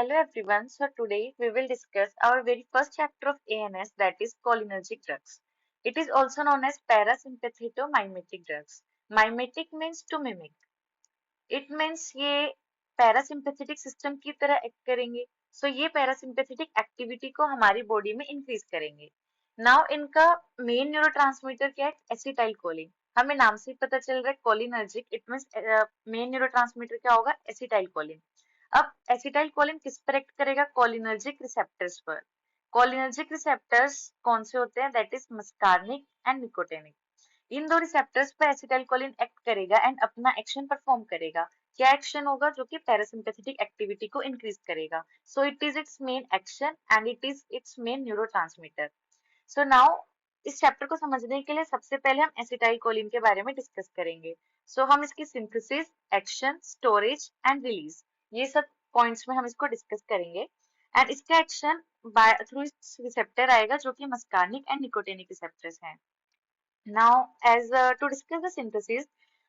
Hello everyone. So today we will discuss our very first chapter of ANS, that is cholinergic drugs. It is also known as parasympathetomimetic drugs. Mimetic means to mimic. It means ये parasympathetic system की तरह act करेंगे. सो ये parasympathetic activity को हमारी body में increase करेंगे. Now इनका मेन न्यूरोट्रांसमीटर क्या है? Acetyl choline. हमें नाम से ही पता चल रहा है cholinergic. It means main neurotransmitter क्या होगा? Acetyl choline. अब एसिटाइल कोलिन किस पर एक्ट करेगा? कोलिनर्जिक रिसेप्टर्स पर. कोलिनर्जिक रिसेप्टर्स कौन से होते हैं? That is muscarinic and nicotinic. इन दो रिसेप्टर्स पर एसिटाइल कोलिन एक्ट करेगा एंड अपना एक्शन परफॉर्म करेगा. क्या एक्शन होगा? जो कि पैरासिम्पैथेटिक एक्टिविटी को इंक्रीज करेगा. So it is it's main action and it is it's main neurotransmitter. So now इस चैप्टर को समझने के लिए सबसे पहले हम एसिटाइल कोलिन के बारे में डिस्कस करेंगे. सो हम इसकी synthesis, action, storage and release, ये सब पॉइंट्स में हम इसको डिस्कस करेंगे. एंड इसका एक्शन बाय थ्रू इस रिसेप्टर आएगा जो कि मस्कार्निक एंड निकोटेनिक रिसेप्टर्स हैं. Now as to discuss the synthesis,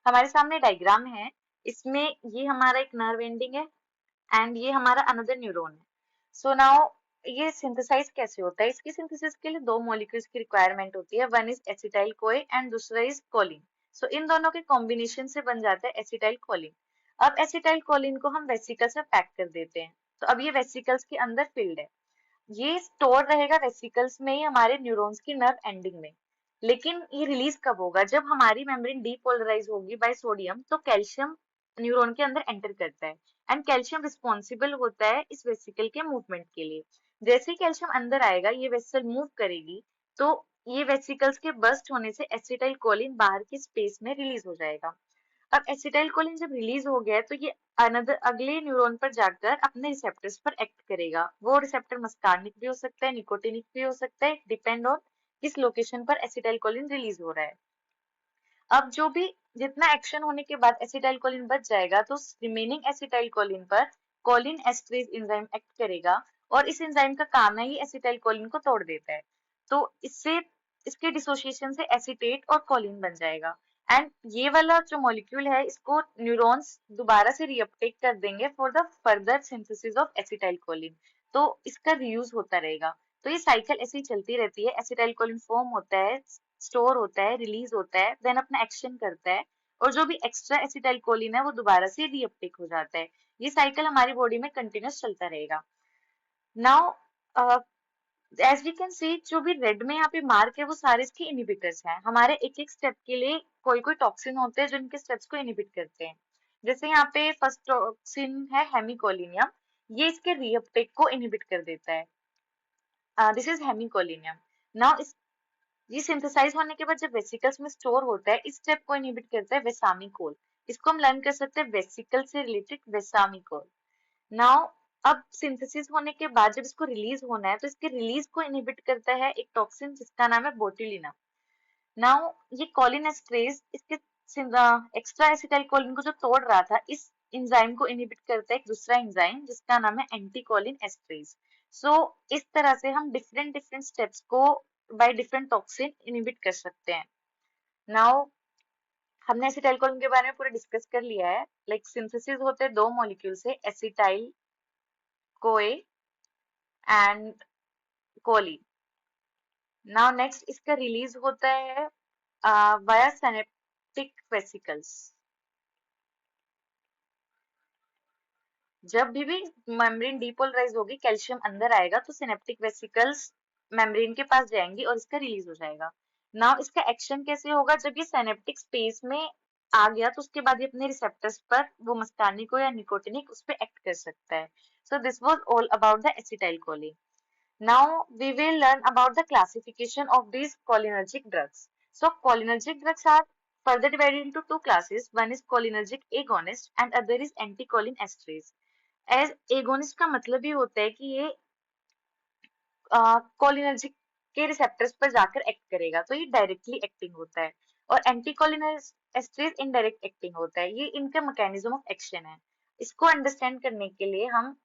हमारे सामने डायग्राम है. इसमें ये हमारा एक नर्व एंडिंग है एंड ये हमारा अनदर न्यूरॉन है. सो नाउ ये सिंथेसाइज कैसे होता है? इसकी सिंथेसिस के लिए दो मॉलिक्यूल्स की रिक्वायरमेंट होती है. One is acetyl CoA and दूसरा इज कोलिन. सो इन दोनों के कॉम्बिनेशन से बन जाता है एसिटाइल कोलिन. अब एसिटाइल कोलिन को हम वेसिकल्स में पैक कर देते हैं. तो अब ये वेसिकल्स के अंदर फिल्ड है. ये स्टोर रहेगा वेसिकल्स में ही हमारे न्यूरॉन्स की नर्व एंडिंग में. लेकिन ये रिलीज कब होगा? जब हमारी मेम्ब्रेन डीपोलराइज होगी बाय सोडियम, तो कैल्शियम न्यूरॉन के अंदर एंटर करता है एंड कैल्शियम रिस्पॉन्सिबल होता है इस वेसिकल के मूवमेंट के लिए. जैसे ही कैल्शियम अंदर आएगा, ये वेसल मूव करेगी, तो ये वेसिकल्स के बर्स्ट होने से एसिटाइल कोलिन बाहर की स्पेस में रिलीज हो जाएगा. अब एसिटाइल कोलिन जब रिलीज हो गया है, तो ये अनदर अगले न्यूरॉन पर जाकर अपने रिसेप्टर्स पर एक्ट करेगा. वो रिसेप्टर मस्कार्निक भी हो सकता है, निकोटिनिक भी हो सकता है, डिपेंड ऑन किस लोकेशन पर एसिटाइल कोलिन रिलीज हो रहा है. अब जो भी जितना एक्शन होने के बाद एसिटाइल कोलिन बच जाएगा, तो रिमेनिंग एसिटाइल कोलिन पर कोलिन एस्ट्रेज एंजाइम एक्ट करेगा और इस एंजाइम का काम है ये एसिटाइल कोलिन को तोड़ देता है. तो इससे इसके डिसोसिएशन से एसीटेट और कोलिन बन जाएगा. एंड ये वाला जो मॉलिक्यूल है, इसको न्यूरॉन्स दोबारा से रीअपटेक कर देंगे for the further synthesis of acetyl choline. तो इसका रीयूज होता रहेगा. तो ये साइकिल ऐसे ही चलती रहती है. एसिटाइल कोलिन फॉर्म होता है, स्टोर होता है, रिलीज होता है, देन अपना एक्शन करता है, और जो भी एक्स्ट्रा एसिटाइल कोलिन है वो दोबारा से रीअपटेक हो जाता है. ये साइकिल हमारी बॉडी में कंटिन्यूस चलता रहेगा. Now as we can see, जो भी रेड में यहाँ पे मार्क है वो सारे इसके इनहिबिटर्स हैं. हमारे एक एक स्टेप के लिए कोई कोई टॉक्सिन होते हैं जो इनके स्टेप्स को इनहिबिट करते हैं. जैसे यहाँ पे फर्स्ट टॉक्सिन है हेमिकोलिनियम. ये इसके रीअपटेक को इनहिबिट कर देता है. This is hemicholinium. नाउ ये सिंथेसाइज होने के बाद जब वेसिकल्स में स्टोर होता है, इस स्टेप को इनहिबिट करता है वेसामिकोल. इसको हम लर्न कर सकते हैं वेसिकल से रिलेटेड वेसामिकोल. नाउ अब सिंथेसिस होने के बाद जब इसको रिलीज होना है, तो इसके रिलीज को इनहिबिट करता है एक टॉक्सिन जिसका नाम है बोtulinum. नाउ ये कोलिनेस्ट्रेज इसके एक्स्ट्रा एसिटाइल कोलिन को जो तोड़ रहा था, इस एंजाइम को इनहिबिट करता है एक दूसरा एंजाइम जिसका नाम है एंटीकोलिन एस्ट्रेज. सो इस तरह से हम डिफरेंट डिफरेंट स्टेप्स को बाय डिफरेंट टॉक्सिन इनहिबिट कर सकते हैं. नाउ हमने एसिटाइल कोलिन के बारे में पूरा डिस्कस कर लिया है. लाइक सिंथेसिस होते हैं दो मॉलिक्यूल से, acetyl CoA and choline. Now next इसका रिलीज होता है वाया सिनेप्टिक वेसिकल्स. जब भी मेम्ब्रेन डीपोलराइज होगी, कैल्शियम अंदर आएगा, तो सिनेप्टिक वेसिकल्स मेम्ब्रेन के पास जाएंगी और इसका रिलीज हो जाएगा. नाउ इसका एक्शन कैसे होगा? जब ये सिनेप्टिक स्पेस में आ गया, तो उसके बाद ये अपने रिसेप्टर्स पर वो मस्कार्निक या निकोटिनिक उस पर एक्ट कर सकता है. So this was all about the acetyl choline. Now we will learn about the classification of these cholinergic drugs. So cholinergic drugs are further divided into two classes. One is cholinergic agonist and other is anticholinesterase. As agonist का मतलब ये होता है कि ये cholinergic के receptors पर जाकर एक्ट करेगा, तो ये डायरेक्टली एक्टिंग होता है. और एंटीकोलिनेस्टरेज इनडायरेक्ट एक्टिंग होता है. ये इनका मैकेनिज्म ऑफ एक्शन है. इसको अंडरस्टैंड करने के लिए हम,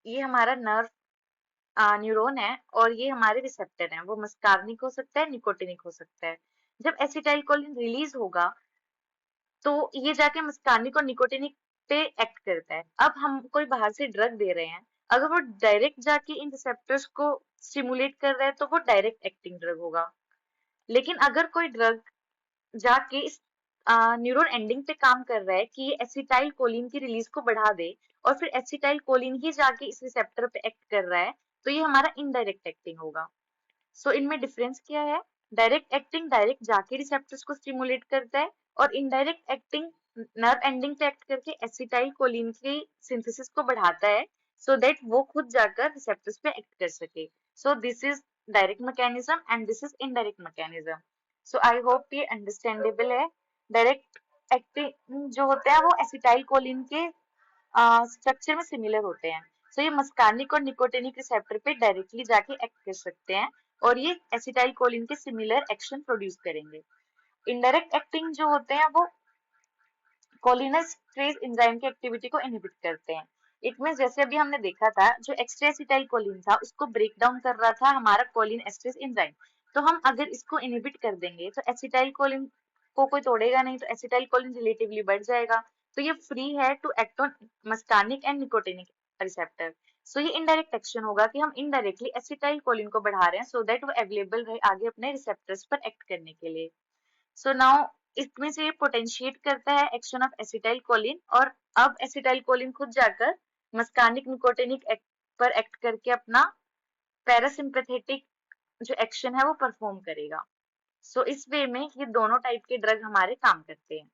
ये हमारा नर्व न्यूरॉन है और ये हमारे रिसेप्टर हैं. वो मस्कार्निक हो सकता है, निकोटिनिक हो सकता है. जब एसिटाइल कोलिन रिलीज होगा, तो ये जाके मस्कार्निक और निकोटिनिक पे एक्ट करता है. अब हम कोई बाहर से ड्रग दे रहे हैं, अगर वो डायरेक्ट जाके इन रिसेप्टर्स को स्टिमुलेट कर रहा है तो वो डायरेक्ट एक्टिंग ड्रग होगा। लेकिन अगर कोई ड्रग जाके इस न्यूरॉन एंडिंग पे काम कर रहा है कि ये एसिटाइल कोलिन की रिलीज को बढ़ा दे और फिर एसिटाइल कोलिन ही जाके इस रिसेप्टर पे एक्ट कर रहा है, तो ये हमारा इनडायरेक्ट एक्टिंग होगा। सो इनमें डिफरेंस क्या है? डायरेक्ट एक्टिंग डायरेक्ट जाके रिसेप्टर्स को स्टिमुलेट करता है और इनडायरेक्ट एक्टिंग नर्व एंडिंग पे एक्ट करके एसिटाइल कोलिन की सिंथेसिस को बढ़ाता है सो दैट वो खुद जाकर रिसेप्टर्स पे एक्ट कर सके। So this is direct mechanism and this is indirect mechanism. So I hope ये अंडरस्टैंडेबल है। डायरेक्ट एक्टिंग जो होता है वो एसिटाइल कोलिन के स्ट्रक्चर में सिमिलर होते हैं। सो ये मस्कार्निक और निकोटिनिक रिसेप्टर पे डायरेक्टली जाके एक्ट कर सकते हैं और ये एसिटाइल कोलिन के सिमिलर एक्शन प्रोड्यूस करेंगे। इनडायरेक्ट एक्टिंग जो होते हैं वो कोलिनेस्ट्रेज एंजाइम की एक्टिविटी को इनहिबिट करते हैं। इट मींस जैसे अभी हमने देखा था जो एक्स्ट्रा एसिटाइल कोलिन था उसको ब्रेक डाउन कर रहा था हमारा कोलिन एस्ट्रेज एंजाइम। तो हम अगर इसको इनहिबिट कर देंगे तो एसिटाइल कोलिन को कोई तोड़ेगा नहीं, तो एसिटाइल कोलिन रिलेटिवली बढ़ जाएगा। तो ये फ्री है to act on muscarinic and nicotinic receptor. So ये इनडायरेक्ट एक्शन होगा कि हम इनडायरेक्टली एसिटाइल कोलिन को बढ़ा रहे हैं सो दैट वो अवेलेबल रहे आगे अपने रिसेप्टर्स पर एक्ट करने के लिए। सो नाउ इसमें से ये पोटेंशिएट करता है एक्शन ऑफ एसिटाइल कोलिन और अब एसिटाइल कोलिन खुद जाकर मस्कार्निक निकोटिनिक पर एक्ट करके अपना पैरासिम्पैथेटिक जो एक्शन है वो परफॉर्म करेगा। सो इस वे में ये दोनों टाइप के ड्रग हमारे काम करते हैं।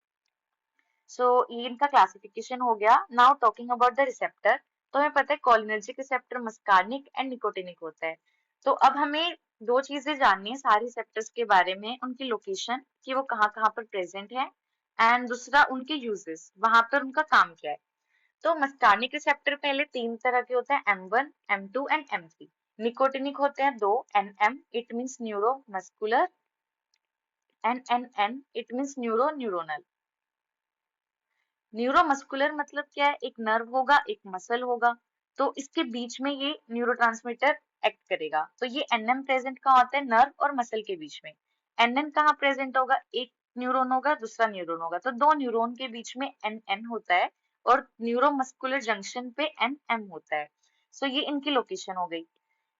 सो ये इनका क्लासिफिकेशन हो गया। Now talking about the receptor, तो हमें पता है कोलिनर्जिक रिसेप्टर मस्कार्निक एंड निकोटिनिक होता है। तो अब हमें दो चीजें जाननी है सारे रिसेप्टर्स के बारे में, उनकी लोकेशन कि वो कहाँ कहाँ पर प्रेजेंट है एंड दूसरा उनके यूजेस, वहां पर उनका काम क्या है। तो मस्कार्निक रिसेप्टर पहले तीन तरह के होते हैं, M1, M2 and M3। Nicotinic होते हैं दो, NM it means neuro muscular and NN it means neuro neuronal. Neuromuscular मतलब क्या है? एक नर्व होगा एक मसल होगा, तो इसके बीच में ये न्यूरोट्रांसमीटर एक्ट करेगा। तो ये एनएम प्रेजेंट कहाँ होता है? नर्व और मसल के बीच में। एनएन कहाँ प्रेजेंट होगा? एक न्यूरॉन होगा दूसरा न्यूरॉन होगा, तो दो न्यूरॉन के बीच में एन एन होता है और न्यूरोमस्कुलर जंक्शन पे एन एम होता है। सो ये इनकी लोकेशन हो गई।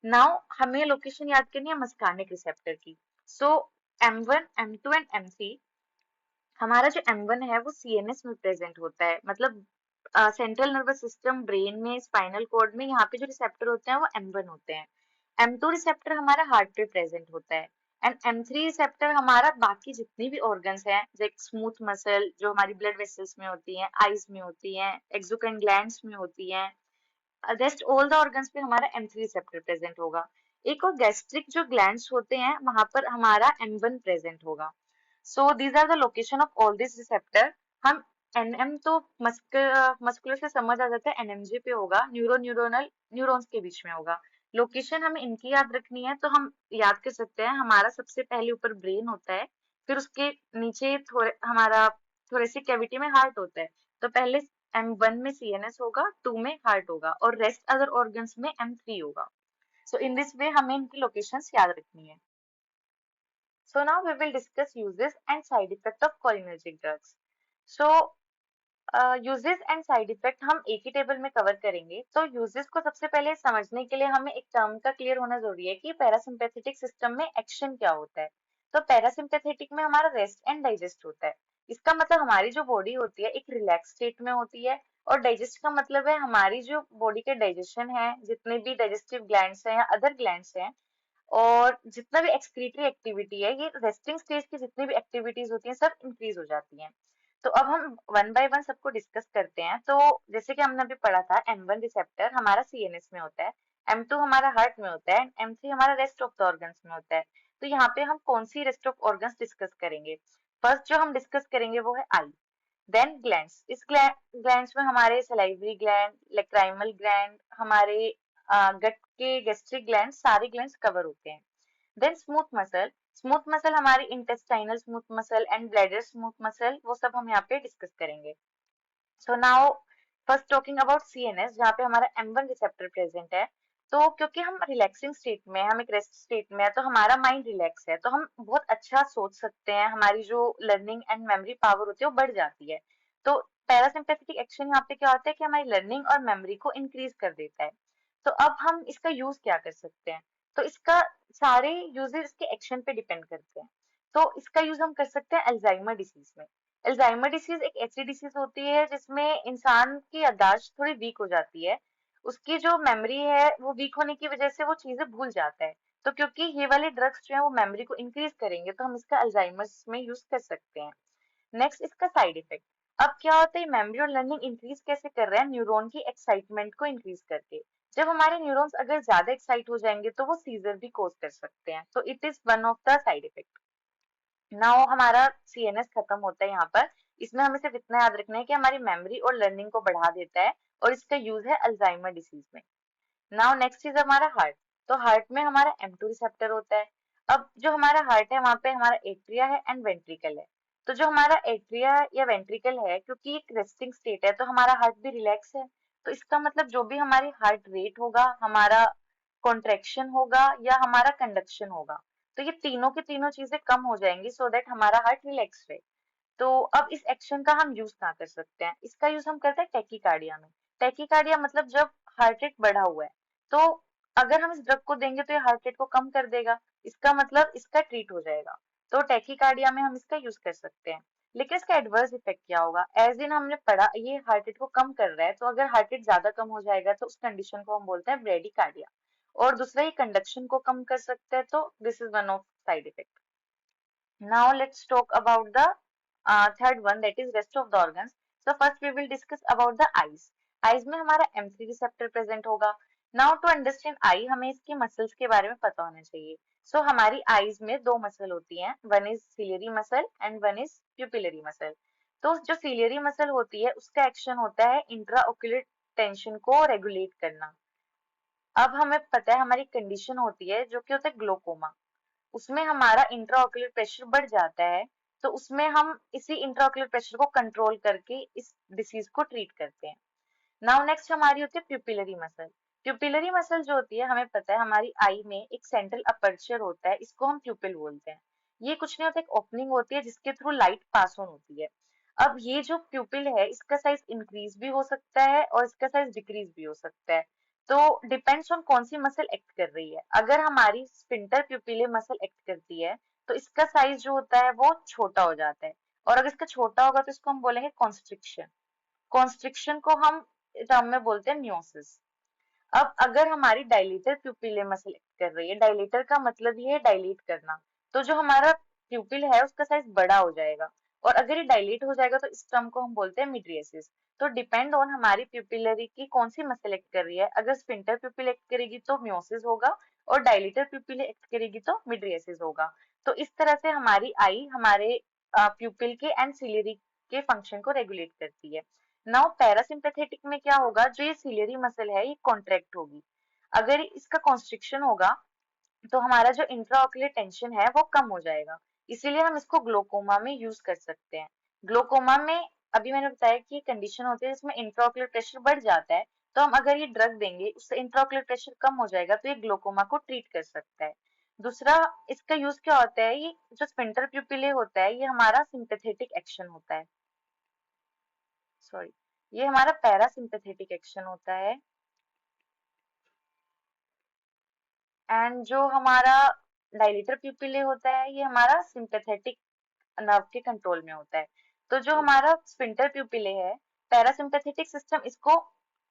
नाउ हमें लोकेशन याद करनी है मस्कार्निक रिसेप्टर की। सो M1, M2 एंड M3, हमारा जो M1 है वो CNS में प्रेजेंट होता है, मतलब सेंट्रल नर्वस सिस्टम, ब्रेन में, स्पाइनल कॉर्ड में, यहाँ पे जो रिसेप्टर होते हैं वो M1 होते हैं। M2 रिसेप्टर हमारा हार्ट पे प्रेजेंट होता है एंड M3 रिसेप्टर हमारा बाकी जितनी भी ऑर्गन्स हैं, जैसे स्मूथ मसल जो हमारी ब्लड वेसल्स में होती हैं, आईज में होती हैं, एक्सोक्राइन ग्लैंड्स में होती हैं, रेस्ट ऑल द ऑर्गन्स पे हमारा M3 रिसेप्टर प्रेजेंट होगा। एक और गैस्ट्रिक जो ग्लैंड्स होते हैं वहां पर हमारा M1 प्रेजेंट होगा। So these are the location of all this receptor. हम एनएम तो मस्कुलर से समझ आ जाता है, एनएमजे पे होगा, न्यूरो न्यूरोनल न्यूरॉन्स के बीच में होगा। लोकेशन हमें इनकी याद रखनी है तो हम याद कर सकते हैं, हमारा सबसे पहले ऊपर ब्रेन होता है, फिर उसके नीचे थोड़े हमारा थोरेसिक कैविटी में हार्ट होता है। तो पहले M1 में CNS होगा, 2 में हार्ट होगा और रेस्ट अदर ऑर्गन्स में M3 होगा। सो इन दिस वे हमें इनकी लोकेशंस याद रखनी है। So now we will discuss uses and side effect of cholinergic drugs. So uses and side effect हम एक ही टेबल में कवर करेंगे। तो यूजेस को सबसे पहले समझने के लिए हमें एक टर्म का क्लियर होना जरूरी है कि पैरासिम्पैथेटिक सिस्टम में एक्शन क्या होता है। तो पैरासिम्पैथेटिक में हमारा रेस्ट एंड डाइजेस्ट होता है। इसका मतलब हमारी जो बॉडी होती है एक रिलैक्स स्टेट में होती है, और डाइजेस्ट का मतलब है हमारी जो बॉडी के डाइजेशन है, जितने भी डाइजेस्टिव ग्लैंड्स हैं या अदर ग्लैंड्स हैं, और जितना भी एक्सक्रीटरी एक्टिविटी है, ये रेस्टिंग स्टेज की जितनी भी एक्टिविटीज होती हैं सब इंक्रीज हो जाती हैं। तो अब हम वन बाय वन सबको डिस्कस करते हैं। तो जैसे कि हमने अभी पढ़ा था, M1 रिसेप्टर हमारा CNS में होता है, M2 हमारा हार्ट में होता है, M3 हमारा रेस्ट ऑफ द ऑर्गन्स में होता है। तो यहाँ पे हम कौन सी रेस्ट ऑफ ऑर्गन्स डिस्कस करेंगे? फर्स्ट जो हम डिस्कस करेंगे वो है आई। देन ग्लैंड्स, इस ग्लैंड्स में हमारे सलाइवरी ग्लैंड, लैक्राइमल ग्लैंड, हमारे गट के गैस्ट्रिक ग्लैंड, सारे ग्लैंड्स कवर होते हैं। Then smooth muscle, smooth muscle हमारी intestinal smooth muscle and bladder smooth muscle, वो सब हम यहाँ पे डिस्कस करेंगे। So now first talking about CNS, जहाँ पे हमारा M1 रिसेप्टर प्रेजेंट है। तो क्योंकि हम रिलैक्सिंग स्टेट में, हम एक रेस्ट स्टेट में है, तो हमारा माइंड रिलैक्स है, तो हम बहुत अच्छा सोच सकते हैं, हमारी जो लर्निंग एंड मेमोरी पावर होती है वो बढ़ जाती है। तो पैरासिम्पैथेटिक एक्शन यहाँ पे क्या होता है कि हमारी लर्निंग और मेमोरी को इंक्रीज कर देता है। तो अब हम इसका यूज क्या कर सकते हैं? तो इसका सारे यूजेस इसके एक्शन पे डिपेंड करते हैं। तो इसका यूज हम कर सकते हैं अल्जाइमर डिसीज में। अल्जाइमर डिसीज एक ऐसी डिसीज होती है जिसमें इंसान की याददाश्त थोड़ी वीक हो जाती है। उसकी जो मेमोरी है वो वीक होने की वजह से वो चीजें भूल जाता है। तो क्योंकि ये वाले ड्रग्स जो है वो मेमोरी को इंक्रीज करेंगे, तो हम इसका अल्जाइमर्स में यूज कर सकते हैं। नेक्स्ट इसका साइड इफेक्ट। अब क्या होता है, मेमोरी और लर्निंग इंक्रीज कैसे कर रहा है? न्यूरॉन की एक्साइटमेंट को इंक्रीज करके। जब हमारे न्यूरॉन्स अगर ज्यादा एक्साइट हो जाएंगे तो वो सीजर भी कोज कर सकते हैं। तो it is one of the side effect. Now हमारा सीएनएस खत्म होता है यहाँ पर। इसमें हमें सिर्फ इतना याद रखना है कि हमारी मेमोरी और लर्निंग को बढ़ा देता है, और इसका यूज है अल्जाइमर डिसीज में। नाउ नेक्स्ट चीज हमारा हार्ट। तो हार्ट में हमारा M2 रिसेप्टर होता है। अब जो हमारा हार्ट है वहां पे हमारा एट्रिया है एंड वेंट्रिकल है। तो जो हमारा एट्रिया या वेंट्रिकल है, क्योंकि एक रेस्टिंग स्टेट है, तो हमारा हार्ट भी रिलैक्स है। तो इसका मतलब जो भी हमारी हार्ट रेट होगा, हमारा कॉन्ट्रेक्शन होगा या हमारा कंडक्शन होगा, तो ये तीनों की तीनों चीजें कम हो जाएंगी, सो दैट हमारा हार्ट रिलैक्स रहे। तो अब इस एक्शन का हम यूज कहाँ कर सकते हैं? इसका यूज हम करते हैं टैकीकार्डिया में। टैकीकार्डिया मतलब जब हार्ट रेट बढ़ा हुआ है, तो अगर हम इस ड्रग को देंगे तो ये हार्ट रेट को कम कर देगा। इसका मतलब इसका ट्रीट हो जाएगा। तो टैकीकार्डिया में हम इसका यूज कर सकते हैं। लेकिन इसका एडवर्स इफेक्ट क्या होगा? एज इन हमने पढ़ा ये हार्ट रेट को कम कर रहा है, तो अगर हार्ट रेट ज्यादा कम हो जाएगा तो उस कंडीशन को हम बोलते हैं ब्रेडिकार्डिया। और दूसरा ये कंडक्शन को कम कर सकता है, तो this is one of side effect. Now let's talk about the third one, that is rest of the organs. So first we will discuss about the eyes. Eyes में हमारा M3 receptor present होगा. Now to understand eye हमें इसकी muscles के बारे में पता होना चाहिए. So हमारी eyes में दो मसल होती हैं. One is ciliary muscle and one is pupillary muscle. तो जो ciliary muscle होती है उसका एक्शन होता है इंट्राओक्यूलर टेंशन को रेगुलेट करना. अब हमें पता है हमारी कंडीशन होती है जो कि होता है ग्लोकोमा. उसमें हमारा इंट्राऑक्यूलर प्रेशर बढ़ जाता है, तो उसमें हम इसी इंट्राऑक्यूलर प्रेशर को कंट्रोल करके इस डिसीज को ट्रीट करते हैं। नाउ नेक्स्ट हमारी होती है प्यूपिलरी मसल। प्यूपिलरी मसल जो होती है, हमें पता है हमारी आई में एक सेंट्रल अपर्चर होता है, इसको हम प्यूपिल बोलते हैं। ये कुछ नहीं होता, एक ओपनिंग होती है जिसके थ्रू लाइट पास ऑन होती है। अब ये जो प्यूपिल है इसका साइज इंक्रीज भी हो सकता है और इसका साइज डिक्रीज भी हो सकता है। तो डिपेंड्स ऑन कौन सी मसल एक्ट कर रही है। अगर हमारी स्फिंक्टर प्यूपिले मसल एक्ट करती है तो इसका साइज जो होता है वो छोटा हो जाता है, और अगर इसका छोटा होगा तो इसको हम बोलेंगे कॉन्स्ट्रिक्शन। कॉन्स्ट्रिक्शन को हम टर्म में बोलते हैं मियोसिस। अब अगर हमारी डायलेटर प्यूपिल मसल एक्ट कर रही है, डायलेटर का मतलब ये है डायलेट करना, तो जो हमारा प्यूपिल है उसका साइज बड़ा हो जाएगा, और अगर ये डायलेट हो जाएगा तो इस टर्म को हम बोलते हैं मिड्रिएसिस। तो डिपेंड ऑन हमारी प्यूपिलरी की कौन सी मसल एक्ट कर रही है, अगर स्फिंक्टर प्यूपिल एक्ट करेगी तो मियोसिस होगा, और डायलेटर प्यूपिल एक्ट करेगी तो मिड्रिएसिस होगा। तो इस तरह से हमारी आई हमारे प्यूपिल के एंड सिलियरी के फंक्शन को रेगुलेट करती है। नाउ पैरासिम्पेथेटिक में क्या होगा, जो ये सिलियरी मसल है ये कॉन्ट्रैक्ट होगी। अगर इसका कॉन्स्ट्रिक्शन होगा तो हमारा जो इंट्राऑक्यूलर टेंशन है वो कम हो जाएगा। इसीलिए हम इसको ग्लोकोमा में यूज कर सकते हैं। ग्लोकोमा में अभी मैंने बताया कि कंडीशन होती है जिसमें इंट्राऑक्यूलर प्रेशर बढ़ जाता है, तो हम अगर ये ड्रग देंगे उससे इंट्राऑक्यूलर प्रेशर कम हो जाएगा, तो ये ग्लोकोमा को ट्रीट कर सकता है। दूसरा इसका यूज क्या होता है, ये जो स्पिंटर प्यूपिले होता है ये हमारा सिंपैथेटिक एक्शन होता है। सॉरी, ये हमारा पैरासिम्पेथेटिक एक्शन होता है। एंड जो हमारा डायलेटर प्यूपिले होता है ये हमारा सिंपैथेटिक नर्व के कंट्रोल में होता है। तो जो हमारा स्फिंक्टर प्यूपिले है, पैरासिम्पैथेटिक सिस्टम इसको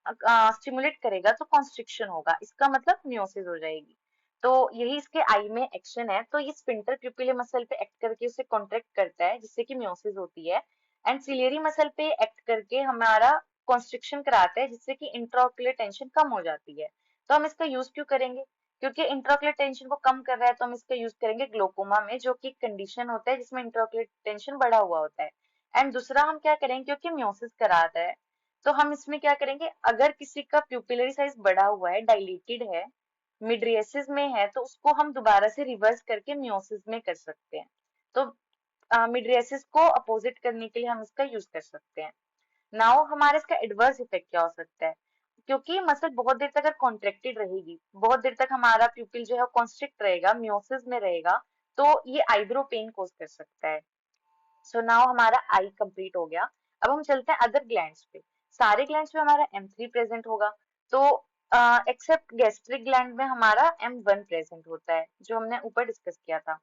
स्टिमुलेट करेगा तो कॉन्स्ट्रिक्शन होगा, इसका मतलब मियोसिस हो जाएगी। तो यही इसके आई में एक्शन है। तो ये स्फिंक्टर प्यूपिले मसल पे एक्ट करके उसे कॉन्ट्रैक्ट करता है जिससे कि मियोसिस होती है, एंड सिलियरी मसल पे एक्ट करके हमारा कॉन्स्ट्रिक्शन कराता है जिससे कि इंट्राऑक्यूलर टेंशन कम हो जाती है। तो हम इसका यूज क्यों करेंगे? क्योंकि इंट्राऑक्यूलर टेंशन को कम कर रहा है, तो हम इसका यूज करेंगे ग्लोकोमा में, जो कि कंडीशन होता है जिसमें इंट्राऑक्यूलर टेंशन बढ़ा हुआ होता है। एंड दूसरा हम क्या करेंगे, क्योंकि मियोसिस कराता है, तो हम इसमें क्या करेंगे, अगर किसी का प्यूपिलरी साइज बढ़ा हुआ है, डायलेटेड है, मिड्रिएसिस में है, तो उसको हम दोबारा से रिवर्स करके मियोसिस में कर सकते हैं। तो मिड्रिएसिस को अपोजिट करने के लिए हम इसका यूज कर सकते हैं। नाउ हमारे इसका एडवर्स इफेक्ट क्या हो सकता है? क्योंकि मसल बहुत देर तक अगर कॉन्ट्रैक्टेड रहेगी, बहुत देर तक हमारा प्यूपिल जो है कॉन्स्ट्रिक्ट रहेगा, मियोसिस में रहेगा, तो ये आईब्रो पेन कोज कर सकता है। सो नाउ हमारा आई कंप्लीट हो गया। अब हम चलते हैं अदर ग्लैंड्स पे। सारे ग्लैंड्स पे हमारा M3 प्रेजेंट होगा। तो एक्सेप्ट गैस्ट्रिक ग्लैंड में हमारा M1 प्रेजेंट होता है, जो हमने ऊपर डिस्कस किया था।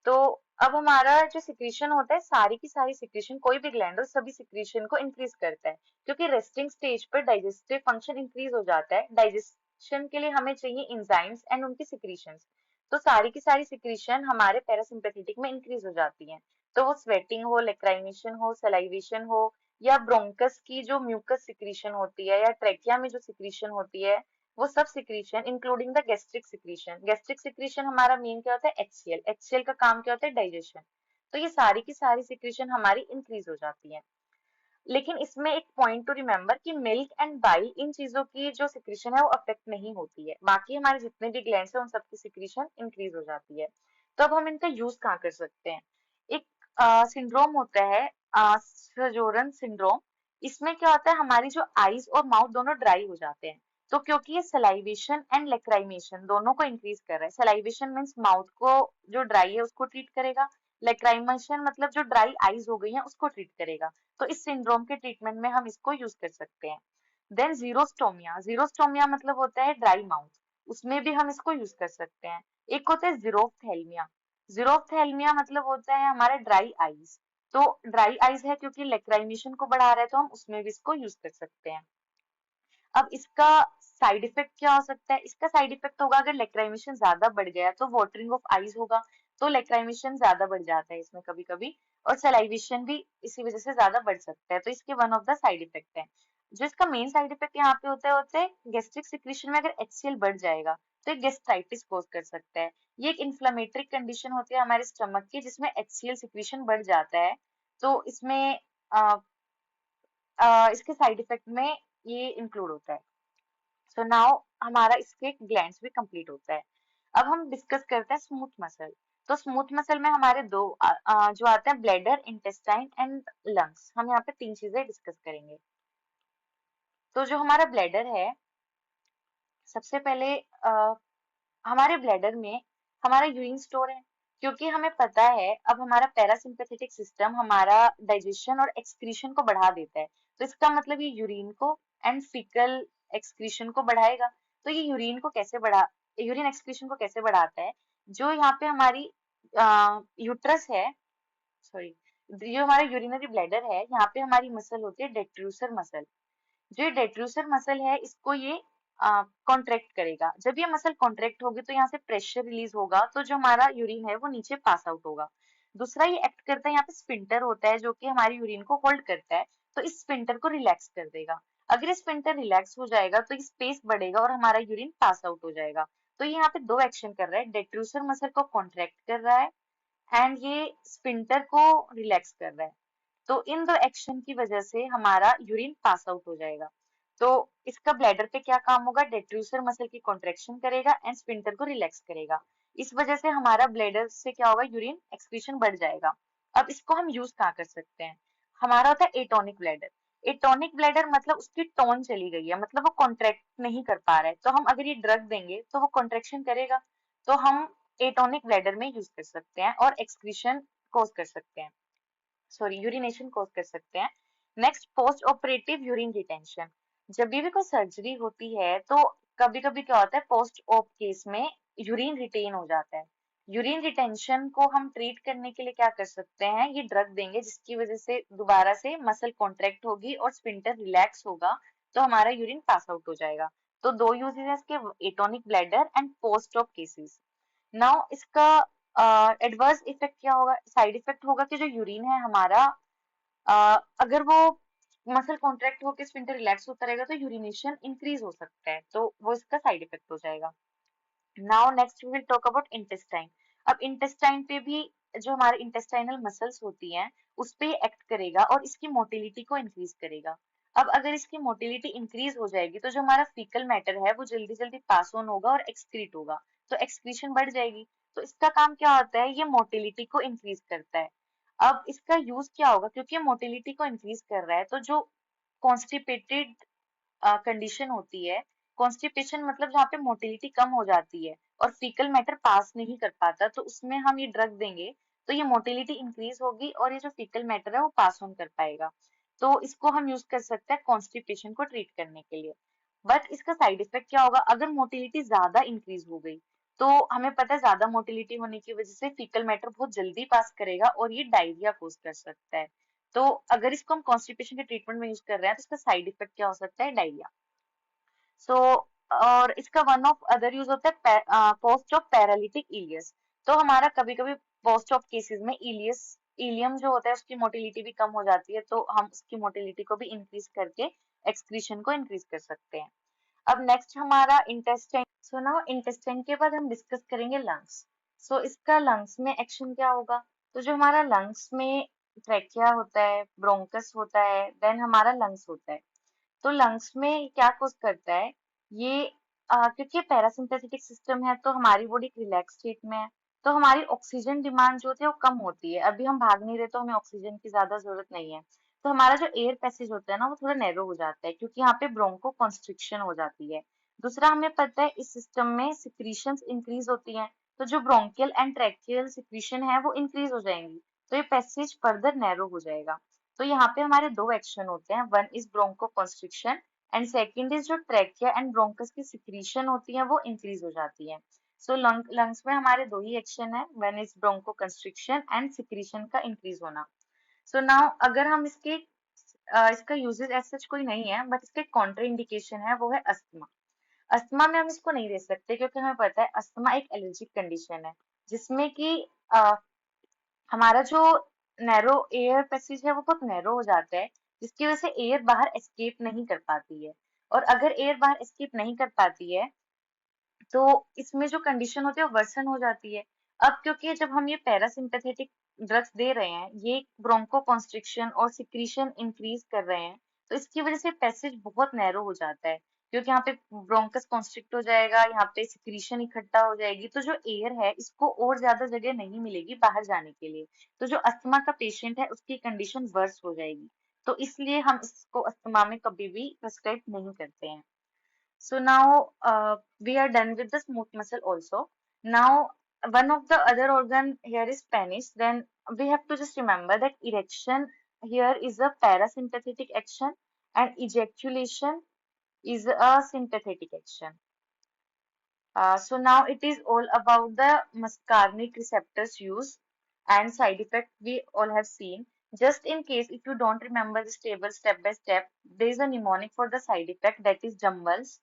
तो अब हमारा जो सिक्रीशन होता है, सारी की सारी सिक्रीशन, कोई भी ग्लैंड हो, सभी सिक्रीशन को इंक्रीज करता है, क्योंकि रेस्टिंग स्टेज पर डाइजेस्टिव फंक्शन इंक्रीज हो जाता है। डाइजेशन के लिए हमें चाहिए एंजाइम्स एंड उनकी सिक्रीशंस। तो सारी की सारी सिक्रीशन हमारे पैरासिम्पेथेटिक में इंक्रीज हो जाती हैं। तो वो स्वेटिंग हो, लेक्राइमेशन हो, सलाइवेशन हो, या ब्रोंकस की जो म्यूकस सिक्रीशन होती है, या ट्रेकिया में जो सिक्रीशन होती है, वो सब secretion including the gastric secretion हमारा मेन क्या होता है, एचसीएल का काम क्या होता है, डाइजेशन। तो ये सारी की सारी सिक्रीशन हमारी इंक्रीज हो जाती है। लेकिन इसमें एक पॉइंट टू रिमेम्बर कि मिल्क एंड बाइल, इन चीजों की जो सिक्रीशन है वो अफेक्ट नहीं होती है, बाकी हमारे जितने भी ग्लैंड्स हैं उन सबकी सिक्रीशन इंक्रीज हो जाती है। तो अब हम इनका यूज कहाँ कर सकते हैं। एक सिंड्रोम होता है, सजोरन सिंड्रोम। इसमें क्या होता है, हमारी जो आईज और माउथ दोनों ड्राई हो जाते हैं। तो क्योंकि ये सलाइवेशन एंड लेक्राइमेशन दोनों को इंक्रीज कर रहा है, सलाइवेशन मीन्स माउथ को जो ड्राई है उसको ट्रीट करेगा, लेक्राइमेशन मतलब जो ड्राई आईज हो गई हैं उसको ट्रीट करेगा। तो इस सिंड्रोम के ट्रीटमेंट में हम इसको यूज कर सकते हैं। देन जीरोस्टोमिया मतलब होता है ड्राई माउथ, उसमें भी हम इसको यूज कर सकते हैं। एक होता है जीरोफ्थेल्मिया मतलब होता है हमारा ड्राई आईज। तो ड्राई आईज है क्योंकि लेक्राइमेशन को बढ़ा रहा है, तो हम उसमें भी इसको यूज कर सकते हैं। अब इसका साइड इफेक्ट क्या हो सकता है, इसका साइड इफेक्ट होगा अगर लेक्राइमेशन ज्यादा बढ़ गया तो वाटरिंग ऑफ आईज होगा। तो लेक्राइमेशन ज्यादा बढ़ जाता है इसमें कभी कभी, और सलाइवेशन भी इसी वजह से ज्यादा बढ़ सकता है। तो इसके one of the side effect है। जो इसका मेन साइड इफेक्ट यहाँ पे होता है गैस्ट्रिक सिक्रीशन में अगर एचसीएल बढ़ जाएगा तो ये गैस्ट्राइटिस कोज कर सकता है। ये एक इन्फ्लेमेटरी कंडीशन होती है हमारे स्टमक की, जिसमें एचसीएल सिक्रीशन बढ़ जाता है। तो इसमें इसके साइड इफेक्ट में ये इंक्लूड होता है। सो नाउ हमारा इसके ग्लैंड्स भी कंप्लीट होता है। अब हम डिस्कस करते हैं स्मूथ मसल। तो स्मूथ मसल में हमारे दो जो आते हैं, ब्लैडर, इंटेस्टाइन एंड लंग्स। हम यहाँ पे तीन चीजें डिस्कस करेंगे। तो जो हमारा ब्लैडर है, सबसे पहले हमारे ब्लैडर में हमारा यूरिन स्टोर है, क्योंकि हमें पता है अब हमारा पैरासिम्पैथेटिक सिस्टम हमारा डाइजेशन और एक्सक्रीशन को बढ़ा देता है। तो इसका मतलब ये यूरिन को एंड फीकल एक्सक्रीशन को बढ़ाएगा। तो ये यूरिन एक्सक्रीशन को कैसे बढ़ाता है, जो यहाँ पे हमारी यूट्रस है, सॉरी, जो हमारा यूरिनरी ब्लैडर है, यहाँ पे हमारी मसल होती है डेट्रूसर मसल। जो ये डेट्रूसर मसल है, इसको ये कॉन्ट्रैक्ट करेगा। जब ये मसल कॉन्ट्रैक्ट होगी तो यहाँ से प्रेशर रिलीज होगा, तो जो हमारा यूरिन है वो नीचे पास आउट होगा। दूसरा ये एक्ट करता है, यहाँ पे स्फिंक्टर होता है जो कि हमारी यूरिन को होल्ड करता है। तो इस स्फिंक्टर को रिलैक्स कर देगा। अगर ये स्फिंक्टर रिलैक्स हो जाएगा तो ये स्पेस बढ़ेगा और हमारा यूरिन पास आउट हो जाएगा। तो ये यहाँ पे दो एक्शन कर रहा है, डेट्रूसर मसल को कॉन्ट्रैक्ट कर रहा है एंड ये स्फिंक्टर को रिलैक्स कर रहा है। तो इन दो एक्शन की वजह से हमारा यूरिन पास आउट हो जाएगा। तो इसका ब्लैडर पे क्या काम होगा, डेट्रूसर मसल की कॉन्ट्रैक्शन करेगा एंड स्फिंक्टर को रिलैक्स करेगा। इस वजह से हमारा ब्लैडर से क्या होगा, यूरिन एक्सक्रीशन बढ़ जाएगा। अब इसको हम यूज कहाँ कर सकते हैं, हमारा होता है एटोनिक ब्लैडर। एटोनिक ब्लैडर मतलब उसकी टोन चली गई है, मतलब वो कॉन्ट्रैक्ट नहीं कर पा रहा है, तो हम अगर ये ड्रग देंगे तो वो कॉन्ट्रैक्शन करेगा। तो हम एटोनिक ब्लैडर में यूज कर सकते हैं और एक्सक्रीशन कोज कर सकते हैं, सॉरी, यूरिनेशन कोज कर सकते हैं। Next, post operative urine retention. जब भी कोई सर्जरी होती है तो कभी कभी क्या होता है, पोस्ट ऑप केस में यूरिन रिटेन हो जाता है। यूरिन रिटेंशन को हम ट्रीट करने के लिए क्या कर सकते हैं, ये ड्रग देंगे जिसकी वजह से दोबारा से मसल कॉन्ट्रैक्ट होगी और स्फिंक्टर रिलैक्स होगा, तो हमारा यूरिन पास आउट हो जाएगा। तो दो यूजेस है इसके, atonic bladder and post op cases. Now इसका एडवर्स इफेक्ट क्या होगा, साइड इफेक्ट होगा कि जो यूरिन है हमारा, अगर वो मसल कॉन्ट्रैक्ट होकर स्फिंक्टर रिलैक्स होता रहेगा तो यूरिनेशन इंक्रीज हो सकता है, तो वो इसका साइड इफेक्ट हो जाएगा। Now next we will talk about intestine. अब इंटेस्टाइन पे भी जो हमारे इंटेस्टाइनल मसल्स होती हैं उस पे एक्ट करेगा और इसकी मोटिलिटी को इंक्रीज करेगा। अब अगर इसकी मोटिलिटी इंक्रीज हो जाएगी तो जो हमारा फीकल मैटर है वो जल्दी जल्दी पास ऑन होगा और एक्सक्रीट होगा, तो एक्सक्रीशन बढ़ जाएगी। तो इसका काम क्या होता है, ये मोटिलिटी को इंक्रीज करता है। अब इसका यूज क्या होगा, क्योंकि ये मोटिलिटी को इंक्रीज कर रहा है, तो जो कॉन्स्टिपेटेड कंडीशन होती है, कॉन्स्टिपेशन मतलब जहाँ पे मोटिलिटी कम हो जाती है और फीकल मैटर पास नहीं कर पाता, तो उसमें हम ये ड्रग देंगे तो ये मोटिलिटी इंक्रीज होगी और ये जो फीकल मैटर है वो पास ऑन कर पाएगा। तो इसको हम यूज कर सकते हैं कॉन्स्टिपेशन को ट्रीट करने के लिए। बट इसका साइड इफेक्ट क्या होगा, अगर मोटिलिटी ज्यादा इंक्रीज हो गई तो हमें पता है ज्यादा मोटिलिटी होने की वजह से फीकल मैटर बहुत जल्दी पास करेगा और ये डायरिया कोज कर सकता है। तो अगर इसको हम कॉन्स्टिपेशन के ट्रीटमेंट में यूज कर रहे हैं तो इसका साइड इफेक्ट क्या हो सकता है, डायरिया। सो और इसका वन ऑफ अदर यूज होता है पोस्ट ऑफ पैरालिटिक इलियस। तो हमारा कभी कभी पोस्ट ऑफ केसेस में इलियस इलियम जो होता है उसकी मोटिलिटी भी कम हो जाती है, तो हम उसकी मोटिलिटी को भी इंक्रीज करके एक्सक्रीशन को इंक्रीज कर सकते हैं। अब नेक्स्ट हमारा इंटेस्टाइन। सो नाउ इंटेस्टाइन के बाद हम डिस्कस करेंगे लंग्स। सो इसका लंग्स में एक्शन क्या होगा, तो जो हमारा लंग्स में ट्रेकिया होता है, ब्रोंकस होता है, देन हमारा लंग्स होता है। तो लंग्स में क्या कोज करता है, ये क्योंकि पैरासिम्पैथेटिक सिस्टम है तो हमारी बॉडी रिलैक्स स्टेट में है, तो हमारी ऑक्सीजन डिमांड जो होती है वो कम होती है। अभी हम भाग नहीं रहे तो हमें ऑक्सीजन की ज्यादा जरूरत नहीं है, तो हमारा जो एयर पैसेज होता है ना वो थोड़ा नैरो हो जाता है क्योंकि यहाँ पे ब्रोंको कॉन्स्ट्रिक्शन हो जाती है। दूसरा हमें पता है इस सिस्टम में सिक्रीशंस इंक्रीज होती हैं, तो जो ब्रोंकियल एंड ट्रैकियल सिक्रीशन है वो इंक्रीज हो जाएंगी, तो ये पैसेज फर्दर नैरो हो जाएगा। तो यहाँ पे हमारे दो एक्शन होते हैं, one is broncho constriction and second is जो ट्रैकिया एंड ब्रोंकस की सिक्रीशन होती है वो इंक्रीज हो जाती है। सो लंग्स में हमारे दो ही एक्शन है, one is broncho constriction and secretion का इंक्रीज होना। सो नाउ अगर हम इसका यूजेस एज सच कोई नहीं है, बट इसका कॉन्ट्रा इंडिकेशन है, वो है अस्थमा। अस्थमा में हम इसको नहीं दे सकते क्योंकि हमें पता है अस्थमा एक एलर्जिक कंडीशन है जिसमें कि हमारा जो नैरो एयर पैसेज है वो बहुत नैरो हो जाता है, जिसकी वजह से एयर बाहर एस्केप नहीं कर पाती है। और अगर एयर बाहर एस्केप नहीं कर पाती है तो इसमें जो कंडीशन होती है वो वर्सन हो जाती है। अब क्योंकि जब हम ये पैरासिम्पैथेटिक ड्रग्स दे रहे हैं, ये ब्रोंको कॉन्स्ट्रिक्शन और सिक्रीशन इंक्रीज कर रहे हैं, तो इसकी वजह से पैसेज बहुत नैरो हो जाता है क्योंकि यहाँ पे ब्रोंकस कॉन्स्ट्रिक्ट हो जाएगा, यहाँ पे सिक्रीशन इकट्ठा हो जाएगी, तो जो एयर है इसको और ज्यादा जगह नहीं मिलेगी बाहर जाने के लिए, तो जो अस्थमा का पेशेंट है उसकी कंडीशन वर्स हो जाएगी। तो इसलिए हम इसको अस्थमा में कभी भी प्रिस्क्राइब नहीं करते हैं। So now we are done with the smooth muscle also. Now one of the other organ here is penis. Then we have to just remember that erection here is a parasympathetic action and ejaculation is a sympathetic action. So now it is all about the muscarinic receptors use and side effect we all have seen. Just in case if you don't remember this table step by step, there is a mnemonic for the side effect, that is jumbles.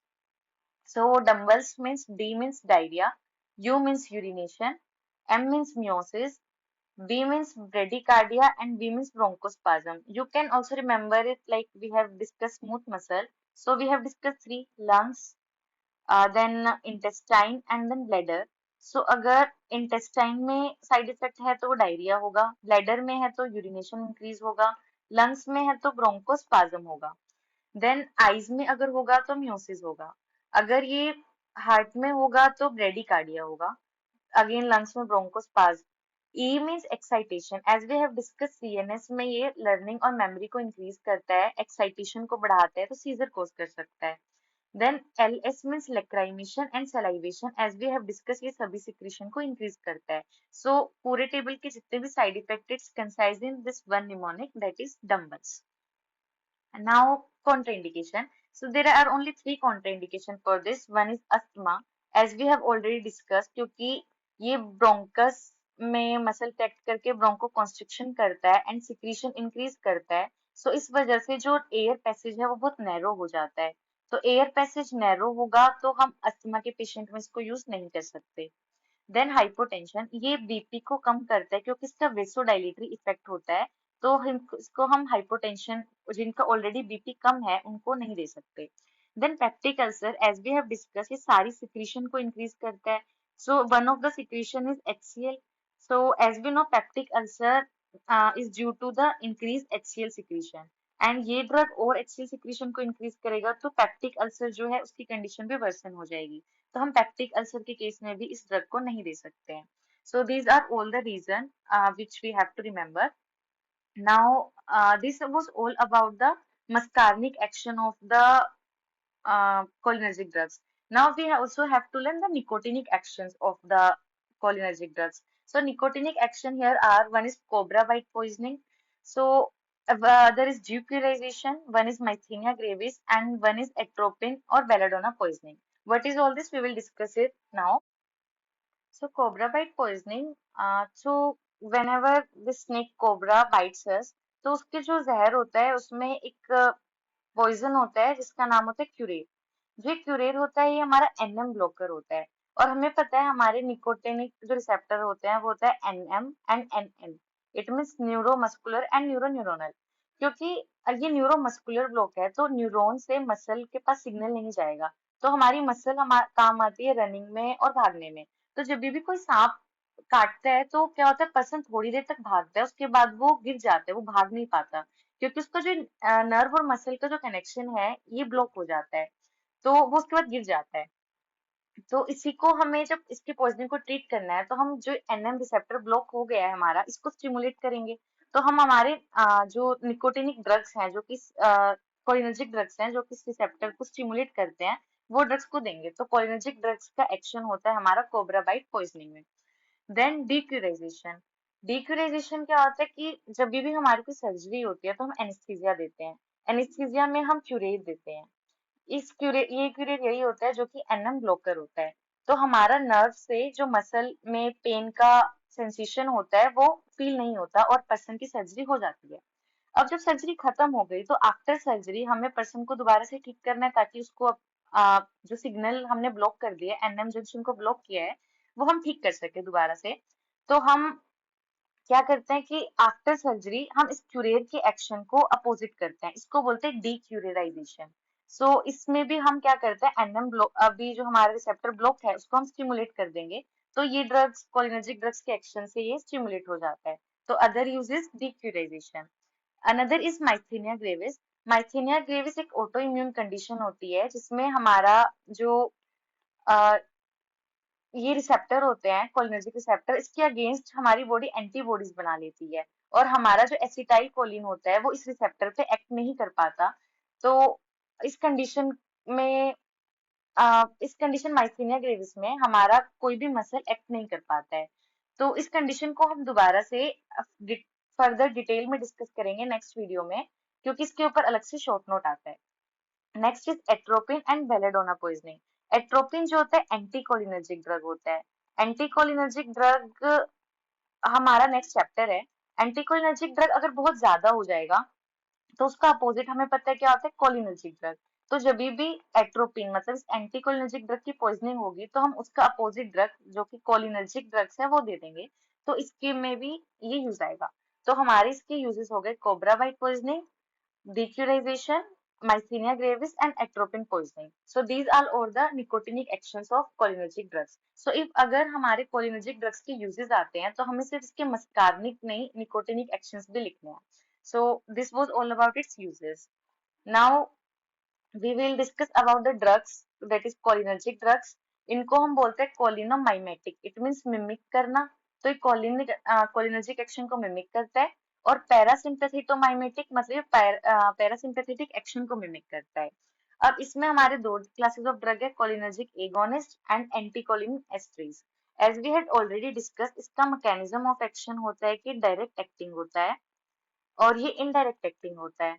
So dumbbells means D means diarrhea, U means urination, M means meiosis, B means bradycardia, and B means bronchospasm. You can also remember it like we have discussed smooth muscle. So we have discussed three: lungs, then intestine and then bladder. So अगर intestine में side effect है तो diarrhoea होगा, bladder में है तो urination increase होगा, lungs में है तो bronchospasm होगा, देन आईज में अगर होगा तो म्योसिस होगा, अगर ये हार्ट में होगा तो ब्रेडिकार्डिया होगा, अगेन लंग्स में bronchospasm. E means excitation, as we have discuss CNS में ये लर्निंग और मेमोरी को इंक्रीज करता है, एक्साइटेशन को बढ़ाता है तो सीजर कोज कर सकता है। Then L S means lacrimation and salivation, as we have discuss ये सभी सिक्रीशन को इंक्रीज करता है। सो पूरे टेबल के जितने भी side effect it's concise in this one mnemonic, that is dumbbells. Now, contraindication. So there are only three contraindication for this. One is asthma, as we have already discussed, क्योंकि ये bronchus में muscle tract करके Bronco constriction करता है and secretion increase करता है। सो इस वजह से जो एयर पैसेज है वो बहुत नैरो हो जाता है। तो एयर पैसेज नैरो होगा तो हम अस्थमा के पेशेंट में इसको यूज नहीं कर सकते। देन हाइपोटेंशन, ये बीपी को कम करता है क्योंकि इसका वेसोडाइलेटरी इफेक्ट होता है, तो इसको हम हाइपोटेंशन जिनका ऑलरेडी बीपी कम है उनको नहीं दे सकते। Then peptic ulcer, as we have discuss, ये सारी सिक्रीशन को इंक्रीज करता है। So one of the secretion is HCl. So as we know peptic ulcer is due to the increase HCl secretion, and ये ड्रग और HCl secretion को increase करेगा तो पेप्टिक अल्सर जो है उसकी कंडीशन भी वर्सन हो जाएगी, तो हम पेप्टिक अल्सर के केस में भी इस ड्रग को नहीं दे सकते हैं। So these are all the reason which we have to remember. Now this was all about the muscarinic action of the cholinergic drugs. Now we also have to learn the nicotinic actions of the cholinergic drugs. So nicotinic action here are, one is cobra bite poisoning. So There is depurization, one is Myasthenia gravis, and one is atropine or belladonna poisoning. What is all this? We will discuss it now. So cobra bite poisoning. So whenever the snake cobra bites us, तो उसके जो जहर होता है उसमें एक poison होता है जिसका नाम होता है क्यूरेट। जो ये क्यूरेट होता है ये हमारा एनएम ब्लॉकर होता है। और हमें पता है हमारे निकोटिनिक जो रिसेप्टर होते हैं वो होता है NM and NN. It means neuromuscular and neuroneuronal. क्योंकि ये न्यूरोमस्कुलर ब्लॉक है तो न्यूरॉन से मसल के पास सिग्नल नहीं जाएगा। तो हमारी मसल काम आती है रनिंग में और भागने में। तो जब भी कोई सांप काटता है तो क्या होता है, पर्सन थोड़ी देर तक भागता है, उसके बाद वो गिर जाता है, वो भाग नहीं पाता, क्योंकि उसका जो नर्व और मसल का जो कनेक्शन है ये ब्लॉक हो जाता है। तो वो उसके बाद गिर जाता है। तो इसी को हमें जब इसकी पॉइजनिंग को ट्रीट करना है तो हम जो एनएम रिसेप्टर ब्लॉक हो गया है हमारा इसको स्टिमुलेट करेंगे। तो हम हमारे जो निकोटिनिक ड्रग्स हैं जो कि कोलिनर्जिक ड्रग्स हैं जो कि इस रिसेप्टर को स्टिमुलेट करते हैं, वो ड्रग्स को देंगे। तो कोलिनर्जिक ड्रग्स का एक्शन होता है हमारा कोबरा बाइट पॉइजनिंग में। देन डीक्यूराइजेशन। डीक्यूराइजेशन क्या होता है कि जब भी हमारी कोई सर्जरी होती है तो हम एनेस्थीसिया देते हैं। एनेस्थीसिया में हम क्यूरेट देते हैं। ये क्यूरेट यही होता है जो कि एनएम ब्लॉकर होता है। तो हमारा नर्व से जो मसल में पेन का सेंसेशन होता है वो फील नहीं होता और पर्सन की सर्जरी हो जाती है। अब जब सर्जरी खत्म हो गई तो आफ्टर सर्जरी हमें पर्सन को दोबारा से ठीक करना है ताकि उसको जो सिग्नल हमने ब्लॉक कर दिया है, एनएम जंक्शन को ब्लॉक किया है, वो हम ठीक कर सके दोबारा से। तो हम क्या करते हैं कि आफ्टर सर्जरी हम इस क्यूरेट के एक्शन को अपोजिट करते हैं, इसको बोलते हैं डीक्यूरेराइजेशन। सो इसमें भी हम क्या करते हैं, एनएम ब्लॉक, अभी जो हमारा रिसेप्टर ब्लॉक है उसको हम स्टिमुलेट कर देंगे। तो ये ड्रग्स कोलिनर्जिक ड्रग्स के एक्शन से ये स्टिमुलेट हो जाता है। तो other use is decurarization. Another is myasthenia gravis. Myasthenia gravis एक ऑटो इम्यून कंडीशन होती है जिसमें हमारा जो ये रिसेप्टर होते हैं कोलिनर्जिक रिसेप्टर, इसके अगेंस्ट हमारी बॉडी एंटीबॉडीज बना लेती है। और हमारा जो एसिटाइल कोलिन होता है वो इस रिसेप्टर पे एक्ट नहीं कर पाता। तो इस कंडीशन में इस कंडीशन माइस्थेनिया ग्रेविस में हमारा कोई भी मसल एक्ट नहीं कर पाता है। तो इस कंडीशन को हम दोबारा से फर्दर डिटेल में डिस्कस करेंगे नेक्स्ट वीडियो में, क्योंकि इसके ऊपर अलग से शॉर्ट नोट आता है। Next is atropine and belladonna poisoning. Atropine जो होता है एंटीकोलिनर्जिक ड्रग होता है। एंटीकोलिनर्जिक ड्रग हमारा नेक्स्ट चैप्टर है। एंटीकोलिनर्जिक ड्रग अगर बहुत ज्यादा हो जाएगा तो उसका अपोजिट हमें पता है क्या होता है, कोलिनर्जिक ड्रग। तो जब भी एट्रोपिन मतलब इस एंटीकोलिनर्जिक ड्रग की पॉइजनिंग होगी तो हम उसका अपोजिट ड्रग जो कि कोलिनर्जिक ड्रग्स है वो दे देंगे। तो इसके में भी ये यूज आएगा। तो हमारे इसके यूजेस हो गए cobra bite poisoning, decurization, Myasthenia gravis, and atropine poisoning. So these are all the nicotinic actions of cholinergic drugs. So if अगर हमारे cholinergic drugs के uses आते हैं तो हमें सिर्फ इसके मस्कार्निक नहीं nicotinic actions भी लिखने हैं. So this was all about its uses. Now we will discuss about the drugs, that is cholinergic drugs. इनको हम बोलते हैं कोलिनोमाइमेटिक, इट मीन्स मिमिक करना। तो ये कोलिनर्जिक एक्शन को मिमिक करता है। और पैरासिम्पेथेटोमाइमेटिक मतलब ये पैरासिम्पेथेटिक एक्शन को मिमिक करता है। अब इसमें हमारे दो क्लासेस ऑफ ड्रग है, cholinergic agonist and anticholinesterase. As we had already discuss, इसका मैकेनिज्म ऑफ एक्शन होता है कि डायरेक्ट एक्टिंग होता है और ये इनडायरेक्ट एक्टिंग होता है।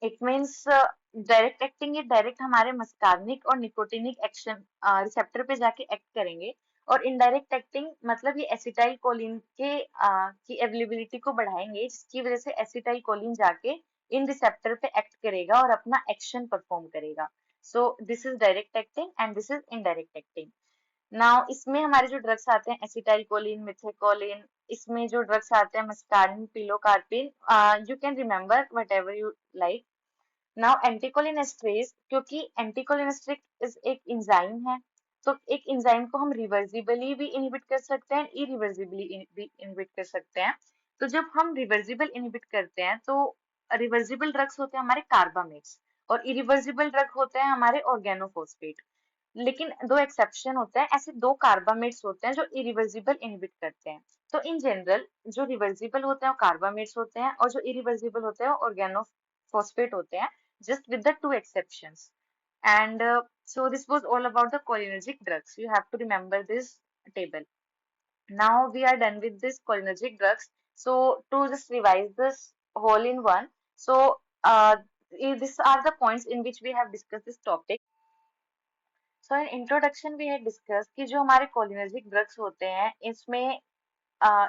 इट मीन्स डायरेक्ट एक्टिंग, ये डायरेक्ट हमारे मस्कार्निक और निकोटिनिक एक्शन रिसेप्टर पे जाके एक्ट करेंगे। और इनडायरेक्ट एक्टिंग मतलब ये एसिटाइल कोलिन की अवेलेबिलिटी को बढ़ाएंगे जिसकी वजह से एसिटाइल कोलिन जाके इन रिसेप्टर पे एक्ट करेगा और अपना एक्शन परफॉर्म करेगा। So this is direct acting and this is indirect acting. Now इसमें हमारे जो ड्रग्स आते हैं एसिटाइल कोलिन, मिथेकोलिन, इसमें जो ड्रग्स आते हैं muscarine, pilocarpine, you can remember whatever you like. Now anticholinesterase, क्योंकि एंटीकोलिनेस्ट्रिक इज एक इंजाइम है, तो एक इंजाइम को हम रिवर्सिबली भी इनहिबिट कर सकते हैं, इरिवर्सिबली भी इनहिबिट कर सकते हैं। तो जब हम रिवर्सिबल इनहिबिट करते हैं तो रिवर्सिबल ड्रग्स होते हैं हमारे कार्बामेट्स और इरिवर्सिबल ड्रग होते हैं हमारे ऑर्गेनोफॉस्फेट। लेकिन दो एक्सेप्शन होते हैं, ऐसे दो कार्बामेट्स होते हैं जो इरिवर्सिबल इनहिबिट करते हैं। तो इन जनरल जो रिवर्सिबल होते हैं वो कार्बामेट्स होते हैं और जो इरिवर्सिबल होते हैं वो ऑर्गेनोफॉस्फेट होते हैं, just with the two exceptions. And so this was all about the cholinergic drugs. You have to remember this table. Now we are done with this cholinergic drugs. So to just revise this whole in one. So these are the points in which we have discussed this topic. So in introduction we had discussed कि जो हमारे cholinergic drugs होते हैं इसमें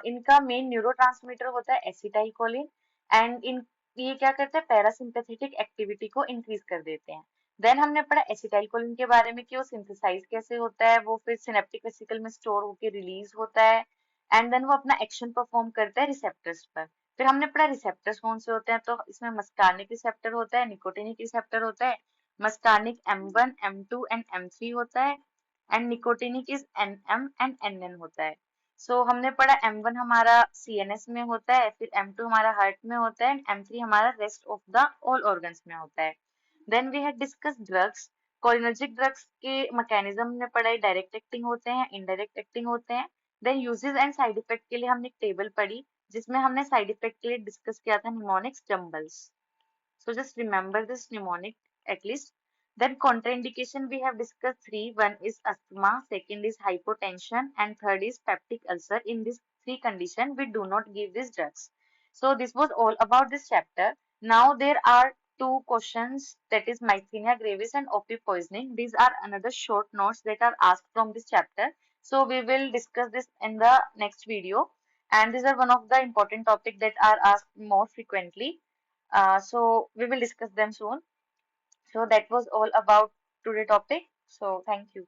इनका main neurotransmitter होता है acetylcholine and in ये क्या करते हैं पैरासिम्पैथेटिक एक्टिविटी को इंक्रीज कर देते हैं। देन हमने पढ़ा एसिटाइलकोलिन के बारे में कि वो सिंथेसाइज कैसे होता है, वो फिर सिनेप्टिक वेसिकल में स्टोर होकर रिलीज होता है एंड देन वो अपना एक्शन परफॉर्म करता है रिसेप्टर्स पर। फिर हमने पढ़ा रिसेप्टर्स कौन से होते हैं, तो इसमें मस्कार्निक रिसेप्टर होता है, निकोटिनिक रिसेप्टर होता है। मस्कार्निक M1 M2 एंड M3 होता है and nicotinic is NM and NN होता है। सो हमने पढ़ा M1 हमारा CNS में होता है, फिर M2 हमारा हार्ट में होता है एंड M3 हमारा rest of the all organs में होता है। Then we had discuss drugs. Cholinergic drugs के मैकेनिज्म हमने पढ़ा है, डायरेक्ट एक्टिंग होते हैं, इनडायरेक्ट एक्टिंग होते हैं। Then uses and side effect के लिए हमने एक टेबल पढ़ी जिसमें हमने साइड इफेक्ट के लिए डिस्कस किया था mnemonics jumbles. So just remember this mnemonic at least. Then contraindication we have discussed three. One is asthma, second is hypotension, and third is peptic ulcer. In these three conditions, we do not give these drugs. So this was all about this chapter. Now there are two questions, that is myasthenia gravis and OP poisoning. These are another short notes that are asked from this chapter. So we will discuss this in the next video. And these are one of the important topics that are asked more frequently. So we will discuss them soon. So that was all about today topic. So thank you.